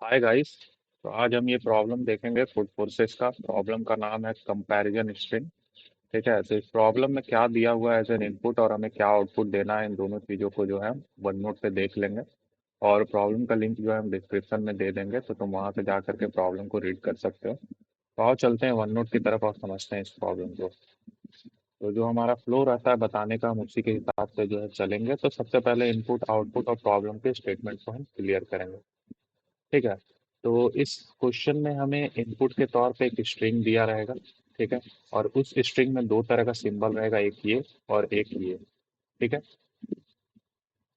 Hi guys. तो आज हम ये प्रॉब्लम देखेंगे फूड फोर्सेस का। प्रॉब्लम का नाम है कंपैरिजन स्ट्रिंग। ठीक है, तो इस प्रॉब्लम में क्या दिया हुआ है एज एन इनपुट और हमें क्या आउटपुट देना है, इन दोनों चीज़ों को जो है वन नोट पे देख लेंगे। और प्रॉब्लम का लिंक जो है हम डिस्क्रिप्शन में दे देंगे, तो तुम वहाँ से जा करके प्रॉब्लम को रीड कर सकते हो। तो आओ चलते हैं वन नोट की तरफ और समझते हैं इस प्रॉब्लम को। तो जो हमारा फ्लो रहता है बताने का, हम उसी के हिसाब से जो है चलेंगे। तो सबसे पहले इनपुट आउटपुट और प्रॉब्लम के स्टेटमेंट को हम क्लियर करेंगे। ठीक है। तो इस क्वेश्चन में हमें इनपुट के तौर पे एक स्ट्रिंग दिया रहेगा। ठीक है। और उस स्ट्रिंग में दो तरह का सिंबल रहेगा, एक ये और एक ये। ठीक है।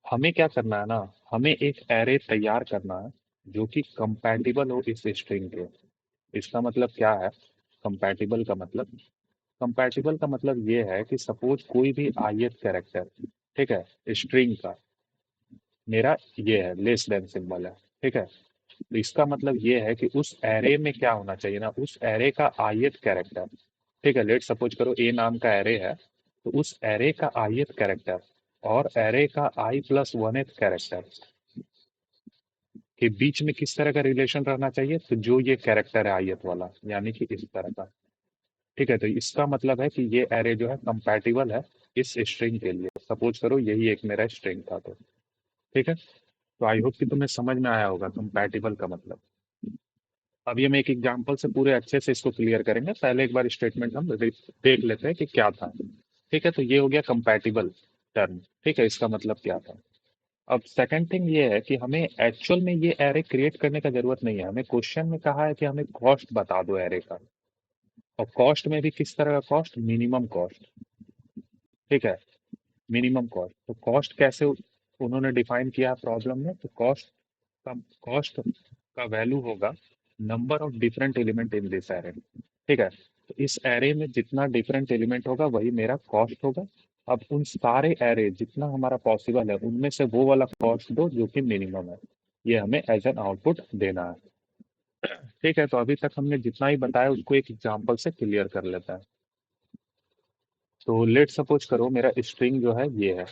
हमें क्या करना है ना, हमें एक एरे तैयार करना है जो कि कंपैटिबल हो इस स्ट्रिंग के। इसका मतलब क्या है? कंपैटिबल का मतलब ये है कि सपोज कोई भी ith कैरेक्टर, ठीक है, स्ट्रिंग का मेरा ये है लेस देन सिंबल है। ठीक है। तो इसका मतलब ये है कि उस एरे में क्या होना चाहिए ना, उस एरे का ith कैरेक्टर। ठीक है, लेट सपोज करो ए नाम का एरे है, तो उस एरे का ith कैरेक्टर और एरे का i प्लस वन कैरेक्टर के बीच में किस तरह का रिलेशन रहना चाहिए, तो जो ये कैरेक्टर है ith वाला, यानी कि इस तरह का। ठीक है, तो इसका मतलब है कि ये एरे जो है कंपैटिबल है इस स्ट्रिंग के लिए। सपोज करो यही एक मेरा स्ट्रिंग था, तो ठीक है। तो आई होप कि तुम्हें समझ में आया होगा कंपैटिबल का मतलब। अभी हम एक एग्जांपल से पूरे अच्छे से इसको क्लियर करेंगे। पहले एक बार स्टेटमेंट हम देख लेते हैं कि क्या था। ठीक है, तो ये हो गया कंपैटिबल टर्म। ठीक है, इसका मतलब क्या था। अब सेकंड थिंग ये है कि हमें एक्चुअल में ये एरे क्रिएट करने का जरूरत नहीं है। हमें क्वेश्चन में कहा है कि हमें कॉस्ट बता दो एरे का। और कॉस्ट में भी किस तरह का कॉस्ट? Minimum cost. ठीक है, मिनिमम कॉस्ट। तो कॉस्ट कैसे उन्होंने डिफाइन किया प्रॉब्लम में? तो का कॉस्ट का वैल्यू होगा number of different element in this array. ठीक है, तो इस एरे में जितना डिफरेंट एलिमेंट होगा वही मेरा कॉस्ट होगा। अब उन सारे एरे जितना हमारा पॉसिबल है उनमें से वो वाला कॉस्ट दो जो कि मिनिमम है। ये हमें एज एन आउटपुट देना है। ठीक है, तो अभी तक हमने जितना ही बताया उसको एक एग्जांपल से क्लियर कर लेता है। तो लेट सपोज करो मेरा स्ट्रिंग जो है ये है।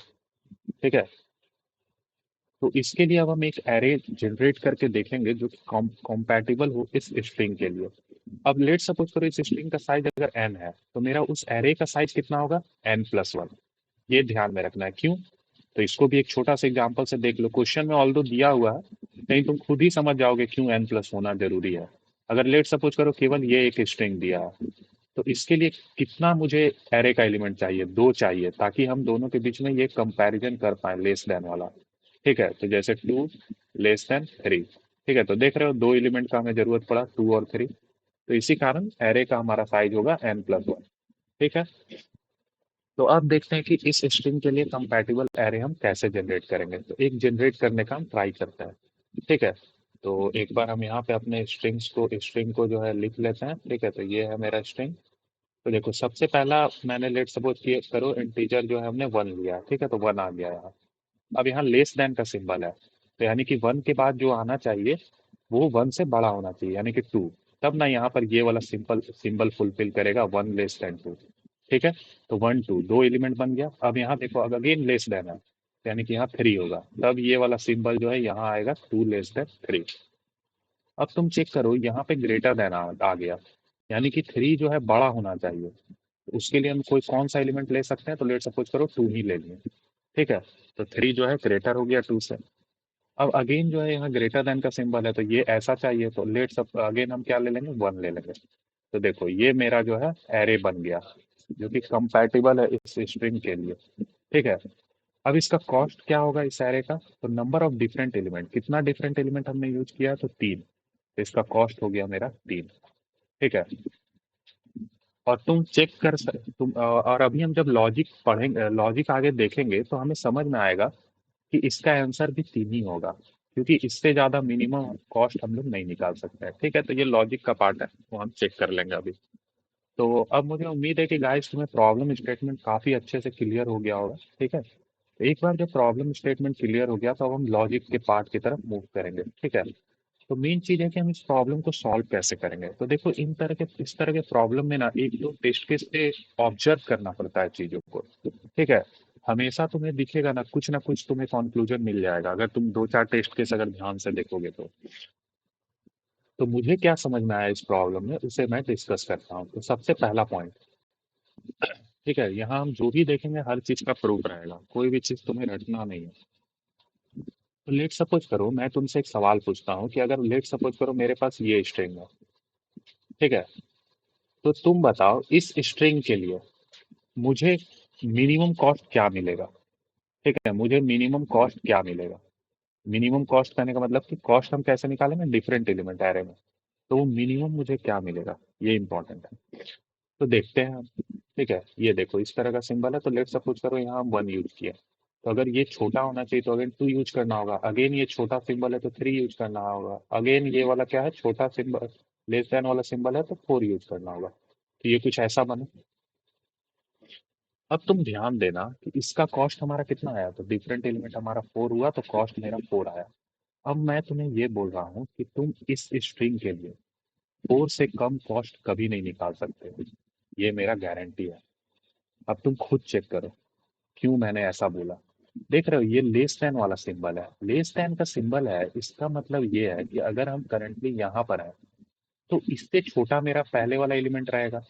ठीक है, तो इसके लिए अब हम एक एरे जनरेट करके देखेंगे जो कि कॉम्पैटिबल हो इस स्ट्रिंग के लिए। अब लेट सपोज करो इस स्ट्रिंग का साइज अगर n है, तो मेरा उस एरे का साइज कितना होगा? n+1। ये ध्यान में रखना है। क्यों? तो इसको भी एक छोटा सा एग्जांपल से देख लो। क्वेश्चन में ऑल्दो दिया हुआ है, नहीं तुम खुद ही समझ जाओगे क्यों n+ होना जरूरी है। अगर लेट सपोज करो केवल ये एक स्ट्रिंग दिया है, तो इसके लिए कितना मुझे एरे का एलिमेंट चाहिए? दो चाहिए, ताकि हम दोनों के बीच में ये कंपैरिजन कर पाए लेस देन वाला। ठीक है, तो जैसे 2 <3। ठीक है, तो देख रहे हो दो एलिमेंट का हमें जरूरत पड़ा, 2 और 3। तो इसी कारण एरे का हमारा साइज होगा n+1। ठीक है। तो अब देखते हैं कि इस स्ट्रिंग के लिए कंपैटिबल एरे हम कैसे जनरेट करेंगे। तो एक जनरेट करने का हम ट्राई करते हैं। ठीक है, तो एक बार हम यहाँ पे अपने स्ट्रिंग को जो है लिख लेते हैं। ठीक है, तो ये है मेरा स्ट्रिंग। तो देखो सबसे पहला मैंने लेट सपोज किए करो इंटीजर जो है हमने 1 लिया। ठीक है, तो 1 आ गया यहाँ। अब यहाँ लेस देन का सिंबल है, तो यानी कि 1 के बाद जो आना चाहिए वो 1 से बड़ा होना चाहिए, यानी कि 2। तब ना यहाँ पर ये वाला सिंपल सिंबल फुलफिल करेगा 1 <2। ठीक है, तो 1 2 दो एलिमेंट बन गया। अब यहाँ देखो अब अगेन लेस देन है, यानी कि यहाँ 3 होगा। तब ये वाला सिंबल जो है यहाँ आएगा 2 <3। अब तुम चेक करो यहाँ पे ग्रेटर देन आ गया, यानी कि 3 जो है बड़ा होना चाहिए। तो उसके लिए हम कोई कौन सा एलिमेंट ले सकते हैं? तो लेट सपोज करो 2 ही ले लिए। ठीक है, तो 3 जो है ग्रेटर हो गया 2 से। अब अगेन जो है यहाँ ग्रेटर देन का सिंबल है, तो ये ऐसा चाहिए, तो लेट सब अगेन हम क्या ले लेंगे? 1 ले लेंगे। तो देखो ये मेरा जो है एरे बन गया जो कि कंपैटिबल है इस स्ट्रिंग के लिए। ठीक है। अब इसका कॉस्ट क्या होगा इस एरे का? तो नंबर ऑफ डिफरेंट एलिमेंट, कितना डिफरेंट एलिमेंट हमने यूज किया है? तो 3। तो इसका कॉस्ट हो गया मेरा 3। ठीक है। और तुम चेक कर और अभी हम जब लॉजिक पढ़ेंगे, लॉजिक आगे देखेंगे, तो हमें समझ में आएगा कि इसका आंसर भी 3 ही होगा, क्योंकि इससे ज्यादा मिनिमम कॉस्ट हम लोग नहीं निकाल सकते हैं। ठीक है, तो ये लॉजिक का पार्ट है, वो हम चेक कर लेंगे अभी। तो अब मुझे उम्मीद है कि गाइस तुम्हें प्रॉब्लम स्टेटमेंट काफी अच्छे से क्लियर हो गया होगा। ठीक है, तो एक बार जब प्रॉब्लम स्टेटमेंट क्लियर हो गया तो अब हम लॉजिक के पार्ट की तरफ मूव करेंगे। ठीक है, तो मेन चीज है कि हम इस प्रॉब्लम को सॉल्व कैसे करेंगे। तो देखो इस तरह के प्रॉब्लम में ना एक दो टेस्ट केस से ऑब्जर्व करना पड़ता है चीजों को। ठीक है, हमेशा तुम्हें दिखेगा ना कुछ तुम्हें कंक्लूजन मिल जाएगा अगर तुम दो चार टेस्ट केस अगर ध्यान से देखोगे तो। तो मुझे क्या समझ में आया इस प्रॉब्लम में, उसे मैं डिस्कस करता हूँ। तो सबसे पहला पॉइंट, ठीक है, यहाँ हम जो भी देखेंगे हर चीज का प्रूफ रहेगा, कोई भी चीज तुम्हें रटना नहीं है। तो लेट सपोज करो मैं तुमसे एक सवाल पूछता हूँ कि अगर लेट सपोज करो मेरे पास ये स्ट्रिंग है, ठीक है, तो तुम बताओ इस स्ट्रिंग के लिए मुझे मिनिमम कॉस्ट क्या मिलेगा। ठीक है, मुझे मिनिमम कॉस्ट क्या मिलेगा। मिनिमम कॉस्ट कहने का मतलब कि कॉस्ट हम कैसे निकालेंगे, डिफरेंट एलिमेंट एरे में। तो वो मिनिमम मुझे क्या मिलेगा, ये इंपॉर्टेंट है। तो देखते हैं हम। ठीक है, ये देखो इस तरह का सिंबल है, तो लेट सपोज करो यहाँ हम 1 यूज किया। तो अगर ये छोटा होना चाहिए तो अगेन 2 यूज करना होगा। अगेन ये छोटा सिंबल है तो 3 यूज करना होगा। अगेन ये वाला क्या है, छोटा सिंबल लेस देन वाला सिंबल है तो 4 यूज करना होगा। तो ये कुछ ऐसा बना। अब तुम ध्यान देना कि इसका कॉस्ट हमारा कितना आया, तो डिफरेंट एलिमेंट हमारा 4 हुआ तो कॉस्ट मेरा 4 आया। अब मैं तुम्हें ये बोल रहा हूँ कि तुम इस स्ट्रिंग के लिए 4 से कम कॉस्ट कभी नहीं निकाल सकते। ये मेरा गारंटी है। अब तुम खुद चेक करो क्यों मैंने ऐसा बोला। देख रहे हो ये लेस देन वाला सिंबल है, लेस देन का सिंबल है, इसका मतलब ये है कि अगर हम करंटली यहाँ पर हैं तो इससे छोटा मेरा पहले वाला एलिमेंट रहेगा।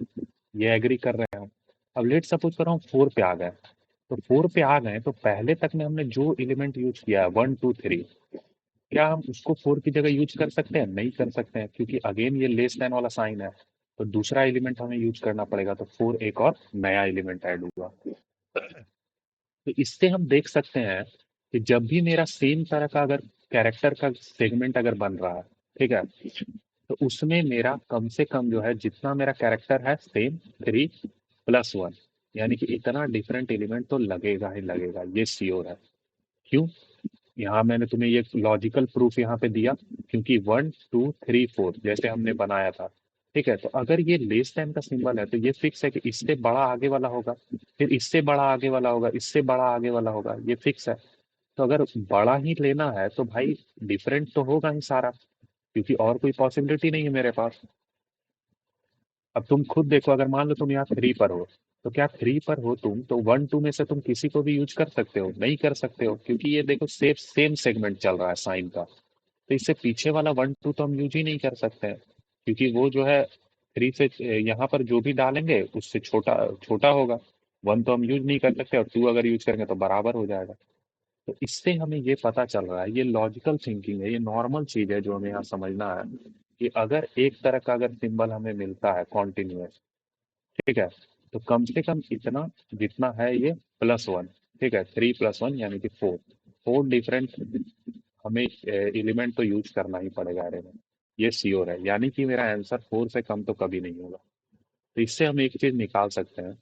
ये एग्री कर रहे हैं। अब लेट सपोज करो हम 4 पे आ गए। तो 4 पे आ गए तो पहले तक में हमने जो एलिमेंट यूज किया है 1 2 3, क्या हम उसको 4 की जगह यूज कर सकते हैं? नहीं कर सकते हैं, क्योंकि अगेन ये लेस देन वाला साइन है। तो दूसरा एलिमेंट हमें यूज करना पड़ेगा, तो 4 एक और नया एलिमेंट ऐड हुआ। तो इससे हम देख सकते हैं कि जब भी मेरा सेम तरह का अगर कैरेक्टर का सेगमेंट अगर बन रहा है, ठीक है, तो उसमें मेरा कम से कम जो है जितना मेरा कैरेक्टर है सेम 3 + 1, यानी कि इतना डिफरेंट एलिमेंट तो लगेगा ही लगेगा, ये श्योर है। क्यों? यहाँ मैंने तुम्हें ये लॉजिकल प्रूफ यहाँ पे दिया, क्योंकि 1 2 3 4 जैसे हमने बनाया था। ठीक है, तो अगर ये लेस देन का सिंबल है तो ये फिक्स है कि इससे बड़ा आगे वाला होगा, फिर इससे बड़ा आगे वाला होगा, इससे बड़ा आगे वाला होगा, ये फिक्स है। तो अगर बड़ा ही लेना है तो भाई डिफरेंट तो होगा ही सारा, क्योंकि और कोई पॉसिबिलिटी नहीं है मेरे पास। अब तुम खुद देखो, अगर मान लो तुम यहाँ 3 पर हो, तो क्या 3 पर हो तुम तो 1 2 में से तुम किसी को भी यूज कर सकते हो? नहीं कर सकते हो, क्योंकि ये देखो सेम सेगमेंट चल रहा है साइन का। तो इससे पीछे वाला 1 2 तो हम यूज ही नहीं कर सकते हैं, क्योंकि वो जो है 3 से यहाँ पर जो भी डालेंगे उससे छोटा छोटा होगा। 1 तो हम यूज नहीं कर सकते, और 2 अगर यूज करेंगे तो बराबर हो जाएगा। तो इससे हमें ये पता चल रहा है, ये लॉजिकल थिंकिंग है, ये नॉर्मल चीज है जो हमें यहाँ समझना है, कि अगर एक तरह का अगर सिंबल हमें मिलता है कॉन्टिन्यूस, ठीक है, तो कम से कम इतना जितना है ये +1। ठीक है, 3 + 1 यानी कि 4। 4 डिफरेंट हमें एलिमेंट तो यूज करना ही पड़ेगा अरे में, ये श्योर है। यानी कि मेरा आंसर 4 से कम तो कभी नहीं होगा। तो इससे हम एक चीज निकाल सकते हैं,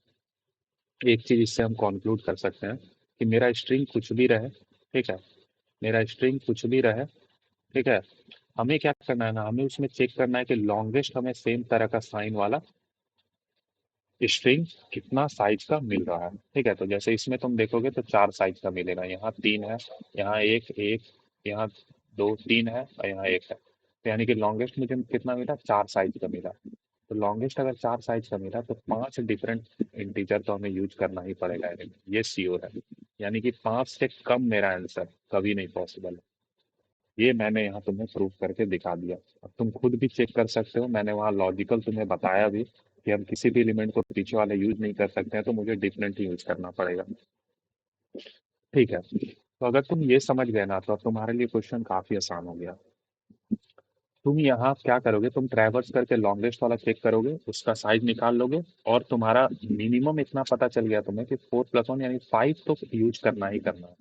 एक चीज इससे हम कंक्लूड कर सकते हैं कि मेरा स्ट्रिंग कुछ भी रहे, ठीक है, मेरा स्ट्रिंग कुछ भी रहे, ठीक है, हमें क्या करना है ना, हमें उसमें चेक करना है कि लॉन्गेस्ट हमें सेम तरह का साइन वाला स्ट्रिंग कितना साइज का मिल रहा है। ठीक है, तो जैसे इसमें तुम देखोगे तो 4 साइज का मिलेगा, यहाँ 3 है, यहाँ एक एक, यहाँ 2 3 है, और यहाँ एक है। तो यानी कि लॉन्गेस्ट मुझे कितना मिला, 4 साइज का मिला। तो लॉन्गेस्ट अगर 4 साइज का मिला तो 5 डिफरेंट इंटीजर तो हमें यूज करना ही पड़ेगा array में, ये श्योर है। यानी कि 5 से कम मेरा आंसर कभी नहीं पॉसिबल है। ये मैंने यहाँ तुम्हें प्रूव करके दिखा दिया। अब तुम खुद भी चेक कर सकते हो, मैंने वहाँ लॉजिकल तुम्हें बताया भी कि हम किसी भी एलिमेंट को पीछे वाले यूज नहीं कर सकते हैं, तो मुझे डिफरेंट ही यूज करना पड़ेगा। ठीक है, तो अगर तुम ये समझ गए ना तो अब तुम्हारे लिए क्वेश्चन काफी आसान हो गया। तुम यहाँ क्या करोगे, तुम ट्रैवर्स करके लॉन्गेस्ट वाला चेक करोगे, उसका साइज निकाल लोगे, और तुम्हारा मिनिमम इतना पता चल गया तुम्हें कि 4 + 1 यानी 5 तो यूज करना ही करना है।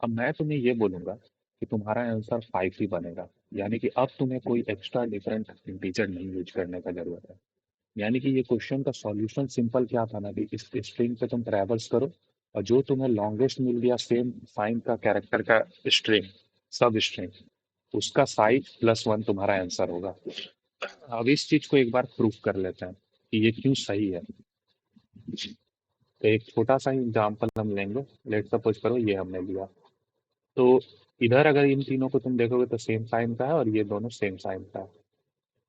अब मैं तुम्हें ये बोलूंगा कि तुम्हारा आंसर 5 ही बनेगा, यानी कि अब तुम्हें कोई एक्स्ट्रा डिफरेंट इंटीजर नहीं यूज करने का जरूरत है। यानी कि ये क्वेश्चन का सॉल्यूशन सिंपल क्या था ना, कि इस स्ट्रिंग पे तुम ट्रैवल्स करो, और जो तुम्हें लॉन्गेस्ट मिल गया सेम साइन का कैरेक्टर का स्ट्रिंग, सब स्ट्रिंग, उसका साइज +1 तुम्हारा आंसर होगा। अब इस चीज को एक बार प्रूफ कर लेते हैं कि ये क्यों सही है। तो एक छोटा सा एग्जाम्पल हम लेंगे। लेट सपोज करो ये हमने लिया, तो इधर अगर इन तीनों को तुम देखोगे तो सेम साइन का है, और ये दोनों सेम साइन का है।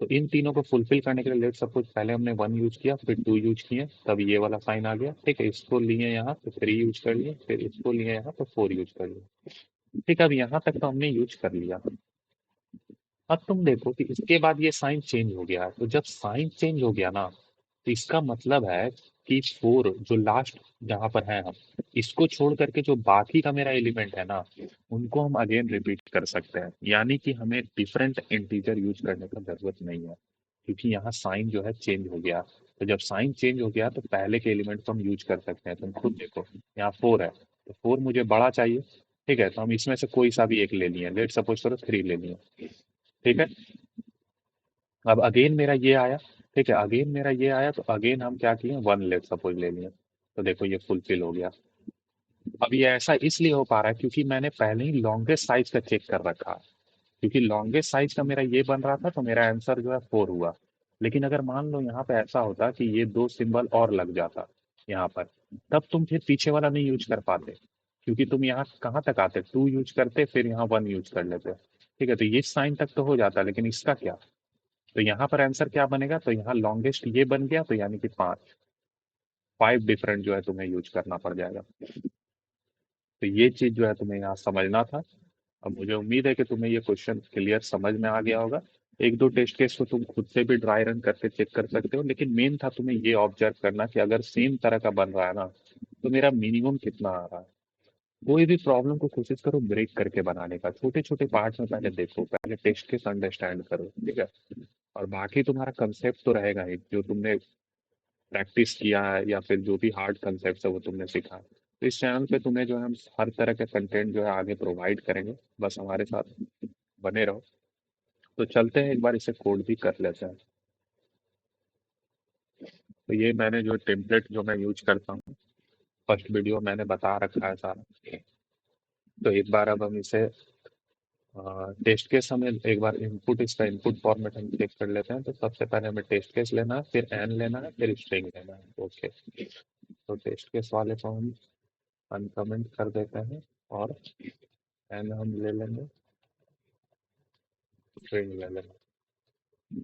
तो इन तीनों को फुलफिल करने के लिए लेट सपोज पहले हमने 1 यूज किया, फिर 2 यूज किए, तब ये वाला साइन आ गया। ठीक है, इसको लिए यहाँ तो 3 यूज कर लिए, फिर इसको लिए यहाँ तो 4 यूज कर लिए। ठीक है, अब यहाँ तक तो हमने यूज कर लिया। अब तुम देखो कि इसके बाद ये साइन चेंज हो गया, तो जब साइन चेंज हो गया ना, तो इसका मतलब है कि फोर जो लास्ट जहां पर है हम, इसको छोड़ करके जो बाकी का मेरा एलिमेंट है ना, उनको हम अगेन रिपीट कर सकते हैं। यानी कि हमें डिफरेंट इंटीजर यूज करने का जरूरत नहीं है, क्योंकि यहाँ साइन जो है चेंज हो गया। तो जब साइन चेंज हो गया तो पहले के एलिमेंट को हम यूज कर सकते हैं। तुम खुद देखो, यहाँ फोर है, तो फोर मुझे बड़ा चाहिए। ठीक है, तो हम इसमें से कोई सा भी एक ले लिए, लेट सपोज करो थ्री ले लिए। ठीक है, अब अगेन मेरा ये आया। ठीक है, अगेन मेरा ये आया, तो अगेन हम क्या किए, वन लेट सपोज ले लिए। तो देखो ये फुलफिल हो गया। अब ये ऐसा इसलिए हो पा रहा है क्योंकि मैंने पहले ही लॉन्गेस्ट साइज का चेक कर रखा है। क्योंकि लॉन्गेस्ट साइज का मेरा ये बन रहा था, तो मेरा आंसर जो है फोर हुआ। लेकिन अगर मान लो यहाँ पे ऐसा होता कि ये दो सिंबल और लग जाता यहाँ पर, तब तुम फिर पीछे वाला नहीं यूज कर पाते, क्योंकि तुम यहाँ कहाँ तक आते, टू यूज करते फिर यहाँ वन यूज कर लेते। ठीक है, तो ये साइन तक तो हो जाता, लेकिन इसका क्या। तो यहाँ पर आंसर क्या बनेगा, तो यहाँ लॉन्गेस्ट ये बन गया, तो यानी कि पांच, फाइव डिफरेंट जो है तुम्हें यूज करना पड़ जाएगा। तो ये चीज जो है तुम्हें यहाँ समझना था। अब मुझे उम्मीद है कि तुम्हें ये क्वेश्चन क्लियर समझ में आ गया होगा। एक दो टेस्ट केस को तुम खुद से भी ड्राई रन करके चेक कर सकते हो, लेकिन मेन था तुम्हें ये ऑब्जर्व करना कि अगर सेम तरह का बन रहा है ना, तो मेरा मिनिमम कितना आ रहा है। कोई भी प्रॉब्लम को कोशिश करो ब्रेक करके बनाने का, छोटे छोटे पार्ट्स में पहले देखो, पहले टेस्ट केस अंडरस्टैंड करो। ठीक है, और बाकी तुम्हारा कंसेप्ट तो रहेगा ही, जो तुमने प्रैक्टिस किया है या फिर जो भी हार्ड कंसेप्ट है वो तुमने सीखा है। तो इस चैनल पे तुम्हें जो है हम हर तरह का कंटेंट जो है आगे प्रोवाइड करेंगे, बस हमारे साथ बने रहो। तो चलते हैं एक बार इसे कोड भी कर लेते हैं। तो ये मैंने जो टेम्पलेट जो मैं यूज करता हूँ, फर्स्ट वीडियो मैंने बता रखा है सारा। तो एक बार अब हम इसे टेस्ट केस, हमें एक बार इनपुट, इसका इनपुट फॉर्मेट हम चेक कर लेते हैं। तो सबसे पहले हमें टेस्ट केस लेना है, फिर एन लेना है, फिर स्ट्रिंग लेना है। ओके, तो टेस्ट केस वाले को हम अनकमेंट कर देते हैं, और एन हम ले लेंगे, स्ट्रिंग ले लेंगे।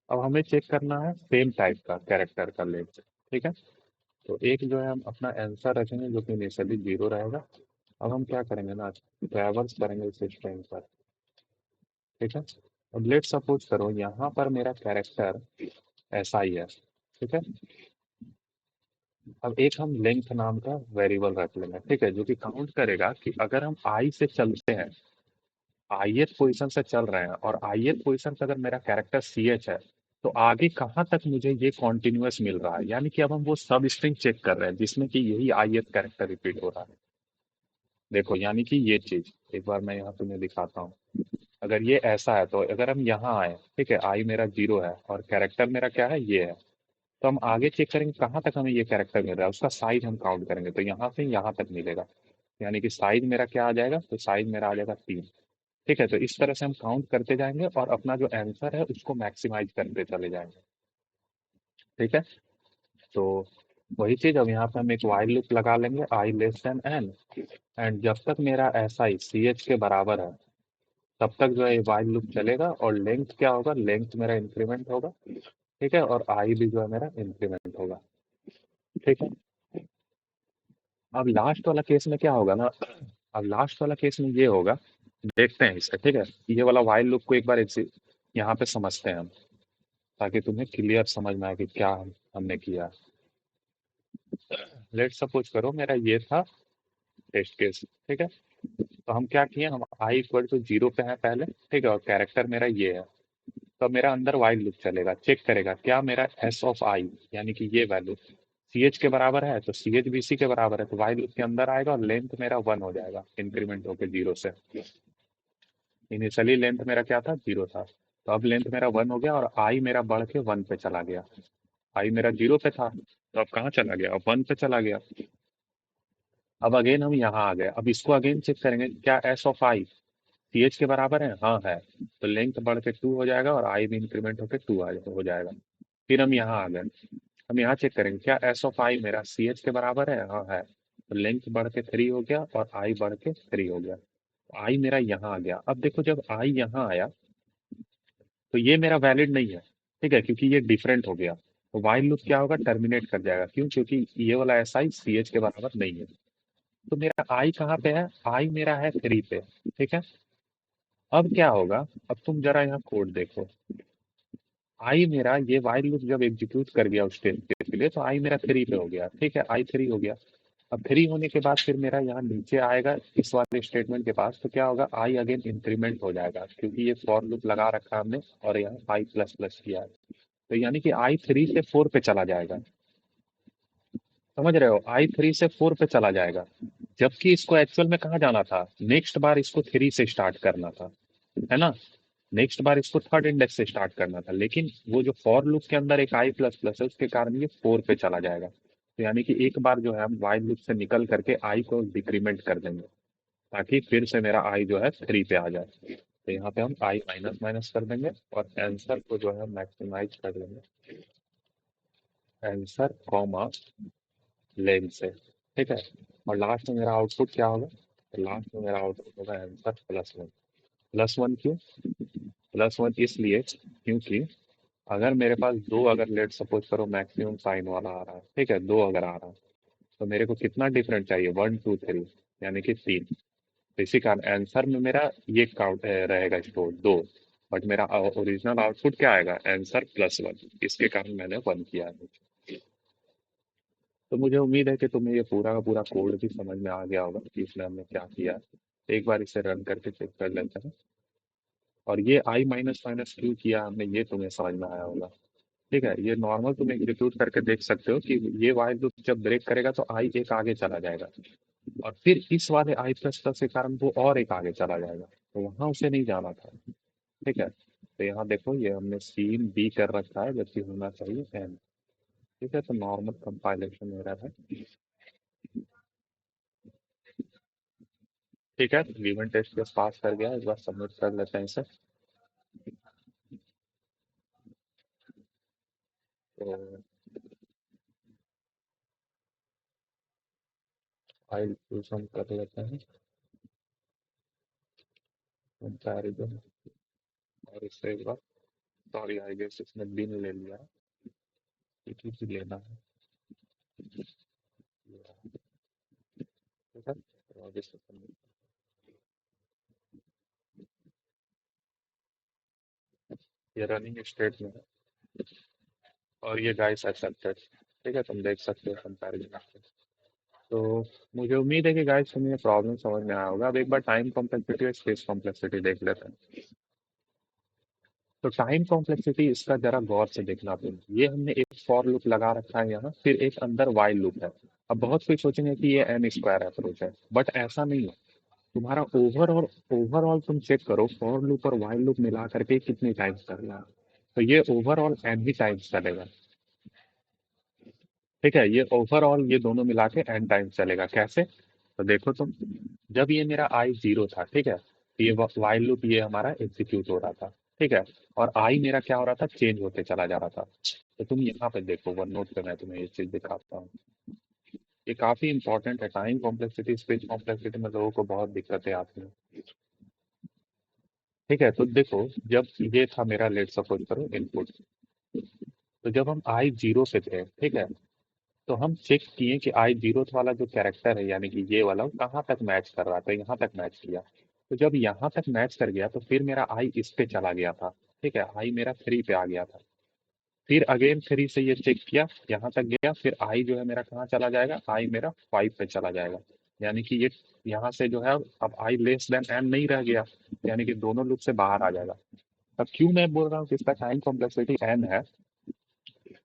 अब हमें चेक करना है सेम टाइप का कैरेक्टर का लेंथ। ठीक है, तो एक जो है हम अपना आंसर रखेंगे जो कि इनिशियली जीरो रहेगा। अब हम क्या करेंगे ना, ट्रैवर्स करेंगे इस स्ट्रिंग पर। ठीक है, अब लेट सपोज करो यहाँ पर मेरा कैरेक्टर ऐसा ही है। ठीक है, अब एक हम लेंथ नाम का वेरिएबल रख लेंगे, ठीक है, जो कि काउंट करेगा कि अगर हम आई से चलते हैं, आईएथ पोजीशन से चल रहे हैं, और आईएथ पोजीशन से अगर मेरा कैरेक्टर सी एच है, तो आगे कहाँ तक मुझे ये कॉन्टिन्यूअस मिल रहा है। यानी कि अब हम वो सब स्ट्रिंग चेक कर रहे हैं जिसमें कि यही आईएथ कैरेक्टर रिपीट हो रहा है। देखो, यानी कि ये चीज एक बार मैं यहाँ तुम्हें दिखाता हूँ। अगर ये ऐसा है, तो अगर हम यहाँ आए, ठीक है, आई मेरा जीरो है और कैरेक्टर मेरा क्या है, ये है, तो हम आगे चेक करेंगे कहाँ तक हमें ये कैरेक्टर मिल रहा है, उसका साइज हम काउंट करेंगे, तो यहाँ से यहाँ तक मिलेगा। यानी कि साइज मेरा क्या आ जाएगा, तो साइज मेरा आ जाएगा तीन। ठीक है, तो इस तरह से हम काउंट करते जाएंगे और अपना जो आंसर है उसको मैक्सिमाइज करते चले जाएंगे। ठीक है, तो वही चीज अब यहाँ पे हम एक वाइल लूप लगा लेंगे, आई लेस देन एन, एंड जब तक मेरा ऐसा ही सी एच के बराबर है, तब तक जो है ये वाइल लूप चलेगा, और लेंथ क्या होगा, लेंथ मेरा इंक्रीमेंट होगा। ठीक है, और आई भी जो है मेरा इंक्रीमेंट होगा। ठीक है, अब लास्ट वाला केस में क्या होगा ना, अब लास्ट वाला केस में ये होगा, देखते हैं इसका। ठीक है, ये वाला वाइल लूप को एक बार इसे यहाँ पे समझते हैं हम, ताकि तुम्हें क्लियर समझ में आए कि क्या हमने किया। लेट सपोज करो मेरा ये था टेस्ट केस। ठीक है, तो हम क्या किए, हम आई इक्वल टू जीरो पे है पहले। ठीक है, और कैरेक्टर मेरा ये है, तो अब मेरा अंदर वाइल लूप चलेगा, चेक करेगा क्या मेरा एस ऑफ आई, यानी कि ये वैल्यू सी एच के बराबर है, तो सी एच भी इसी के बराबर है, तो वाइल लूप के अंदर आएगा और लेंथ मेरा वन हो जाएगा, इंक्रीमेंट होकर जीरो से। इनिशियली लेंथ मेरा क्या था, जीरो था, तो अब लेंथ मेरा वन हो गया, और आई मेरा बढ़ के वन पे चला गया। आई मेरा जीरो पे था, तो अब कहाँ चला गया, अब वन पे चला गया। अब अगेन हम यहाँ आ गए, अब इसको अगेन चेक करेंगे, क्या S of I C H के बराबर है, हाँ है, तो लेंथ बढ़ के टू हो जाएगा, और आई भी इंक्रीमेंट होकर टू हो जाएगा। फिर हम यहाँ आ गए, हम यहाँ चेक करेंगे, क्या एस ऑफ आई मेरा सी एच के बराबर है, हाँ है, तो लेंथ बढ़ के थ्री हो गया, और आई बढ़ के थ्री हो गया। आई मेरा यहाँ आ गया। अब देखो, जब आई यहाँ आया, तो ये मेरा वैलिड नहीं है। ठीक है, क्योंकि ये डिफरेंट हो गया, तो वाइल लूप क्या होगा, टर्मिनेट कर जाएगा। क्यों, क्योंकि ये वाला एस आई सी एच के बराबर नहीं है। तो मेरा आई कहाँ पे है, आई मेरा है थ्री पे। ठीक है, अब क्या होगा, अब तुम जरा यहाँ कोड देखो। आई मेरा ये वाइल लूप जब एग्जीक्यूट कर गया उस टेस्ट केस के लिए, तो आई मेरा 3 पे हो गया, ठीक है, आई 3 हो गया। अब 3 होने के बाद फिर मेरा यहाँ नीचे आएगा इस वाले स्टेटमेंट के पास, तो क्या होगा, आई अगेन इंक्रीमेंट हो जाएगा, क्योंकि ये फॉर लूप लगा रखा है हमने और यहाँ आई प्लस प्लस किया है। तो यानी कि आई 3 से 4 पे चला जाएगा। समझ रहे हो, आई 3 से 4 पे चला जाएगा, जबकि इसको एक्चुअल में कहाँ जाना था, नेक्स्ट बार इसको 3 से स्टार्ट करना था, है ना। नेक्स्ट बार इसको थर्ड इंडेक्स से स्टार्ट करना था, लेकिन वो जो फॉर लूप के अंदर एक आई प्लस प्लस है, उसके कारण ये 4 पे चला जाएगा। तो यानी कि एक बार जो है हम वाइल लूप से निकल करके आई को डिक्रीमेंट कर देंगे, ताकि फिर से मेरा आई जो है 3 पे आ जाए। तो यहाँ पे हम आई माइनस माइनस कर देंगे और आंसर को जो है मैक्सिमाइज कर लेंगे, आंसर कॉमा लेन से, ठीक है। और लास्ट में मेरा आउटपुट क्या होगा, तो लास्ट में मेरा आउटपुट होगा आंसर +1। +1 क्यों, +1 इसलिए क्योंकि अगर मेरे पास दो, अगर लेट सपोज करो मैक्सिमम साइन वाला आ रहा है, ठीक है, दो अगर आ रहा है, तो मेरे को कितना डिफरेंट चाहिए, 1 2 3, यानी कि 3। तो इसी कारण आंसर में मेरा ये काउंट रहेगा स्टोर 2, बट मेरा ओरिजिनल आउटपुट क्या आएगा, आंसर +1, इसके कारण मैंने 1 किया है। तो मुझे उम्मीद है कि तुम्हें ये पूरा का पूरा कोड भी समझ में आ गया होगा कि इसमें हमने क्या किया है। तो एक बार इसे रन करके चेक कर लेते हैं। और ये आई माइनस माइनस क्यों किया हमने, ये तुम्हें समझ में आया होगा। ठीक है, ये नॉर्मल तुम एग्जीक्यूट करके देख सकते हो कि ये वाइल लूप जब ब्रेक करेगा तो आई एक आगे चला जाएगा, और फिर इस वाले आई प्लस प्लस के कारण वो और एक आगे चला जाएगा, तो वहां उसे नहीं जाना था। ठीक है, तो यहाँ देखो ये हमने सीन बी कर रखा है, जबकि होना चाहिए एन। ठीक है, तो नॉर्मल कंपाइलेशन मेरा है। ठीक है, गिवन टेस्ट केस पास कर गया, इस बार सबमिट कर लेते हैं इसे। तो फाइल हम कर लेते हैं कंपैरिजन, और इससे एक बार, सॉरी आई गेस इसने बिन ले लिया है, इसी भी लेना है। ठीक है, तो आगे से submit। ये रनिंग स्टेट में है, और ये गाइस एक्सेप्टेड। ठीक है, तुम देख सकते हो कंपैरिजन। तो मुझे उम्मीद है कि गाइस तुम्हें प्रॉब्लम समझ में आया होगा। अब एक बार टाइम कॉम्प्लेक्सिटी और स्पेस कॉम्प्लेक्सिटी देख लेते हैं। तो टाइम कॉम्प्लेक्सिटी इसका जरा गौर से देखना तुम, ये हमने एक फॉर लूप लगा रखा है यहाँ, फिर एक अंदर वाइल लूप है। अब बहुत कोई सोचेंगे कि ये एन स्क्वायर अप्रोच है, बट ऐसा नहीं है। तुम्हारा ओवरऑल, ओवरऑल तुम चेक करो, फॉर लूप और वाइल लूप मिला करके कितने टाइम्स कर रहा है, तो ये ओवरऑल एन ही टाइम्स चलेगा। ठीक है, ये ओवरऑल ये दोनों मिला के एन टाइम्स चलेगा। कैसे, तो देखो तुम, जब ये मेरा आई 0 था, ठीक है, तो ये वाइल लूप ये हमारा एग्जीक्यूट हो रहा था, ठीक है, और आई मेरा क्या हो रहा था, चेंज होते चला जा रहा था। तो तुम यहाँ पे देखो, वन नोट पे मैं तुम्हें ये चीज दिखाता हूँ। ये काफी इंपॉर्टेंट है, टाइम कॉम्प्लेक्सिटी स्पेस कॉम्प्लेक्सिटी में लोगों को बहुत दिक्कतें आती हैं। ठीक है, तो देखो, जब ये था मेरा, लेट सपोज करो इनपुट, तो जब हम आई 0 पे थे, ठीक है, तो हम चेक किए कि आई 0 वाला जो कैरेक्टर है, यानी कि ये वाला, वो कहाँ तक मैच कर रहा था, यहाँ तक मैच किया। तो जब यहाँ तक मैच कर गया, तो फिर मेरा आई इस पे चला गया था। ठीक है, आई मेरा 3 पे आ गया था। फिर अगेन 3 से ये चेक किया, यहाँ तक गया, फिर आई जो है मेरा कहाँ चला जाएगा, आई मेरा 5 पे चला जाएगा। यानी कि ये यहाँ से जो है, अब आई लेस देन एन नहीं रह गया, यानी कि दोनों लूप से बाहर आ जाएगा। अब क्यों मैं बोल रहा हूँ कि इसका टाइम कॉम्प्लेक्सिटी एन है,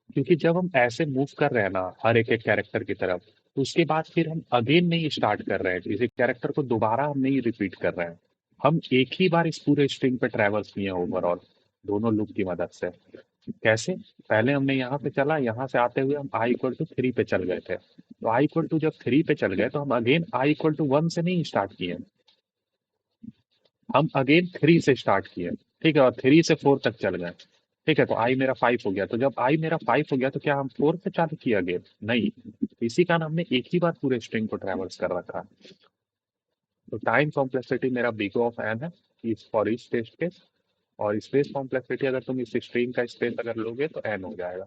क्योंकि जब हम ऐसे मूव कर रहे हैं ना हर एक एक कैरेक्टर की तरफ, तो उसके बाद फिर हम अगेन नहीं स्टार्ट कर रहे हैं, किसी कैरेक्टर को दोबारा हम नहीं रिपीट कर रहे हैं। हम एक ही बार इस पूरे स्ट्रिंग पे ट्रेवल्स किए हैं ओवरऑल, दोनों लूप की मदद से। कैसे, पहले हमने यहाँ पे चला, यहाँ से आते हुए हम आई इक्वल टू 3 पे चल गए थे, तो आई इक्वल टू जब 3 पे चल गए, तो हम अगेन आई इक्वल टू 1 से नहीं स्टार्ट किए, हम अगेन 3 से स्टार्ट किए। ठीक है, और 3 से 4 तक चल गए। ठीक है, तो आई मेरा 5 हो गया, तो जब आई मेरा 5 हो गया, तो क्या हम 4 से चालू किया अगेन, नहीं। इसी कारण हमने एक ही बार पूरे स्ट्रिंग को ट्रेवर्स कर रखा है। तो टाइम कॉम्प्लेक्सिटी मेरा बिग ऑफ एन है इस फॉर ईच टेस्ट केस, और स्पेस कॉम्प्लेक्सिटी अगर तुम इस स्ट्रिंग का स्पेस अगर लोगे तो एन हो जाएगा।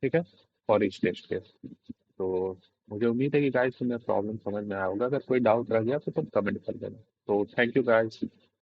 ठीक है, फॉर ईच टेस्ट केस। तो मुझे उम्मीद है कि गाइस तुम्हें प्रॉब्लम समझ में आया होगा, अगर कोई डाउट रह गया तो तुम कमेंट कर देना। तो थैंक यू गाइस।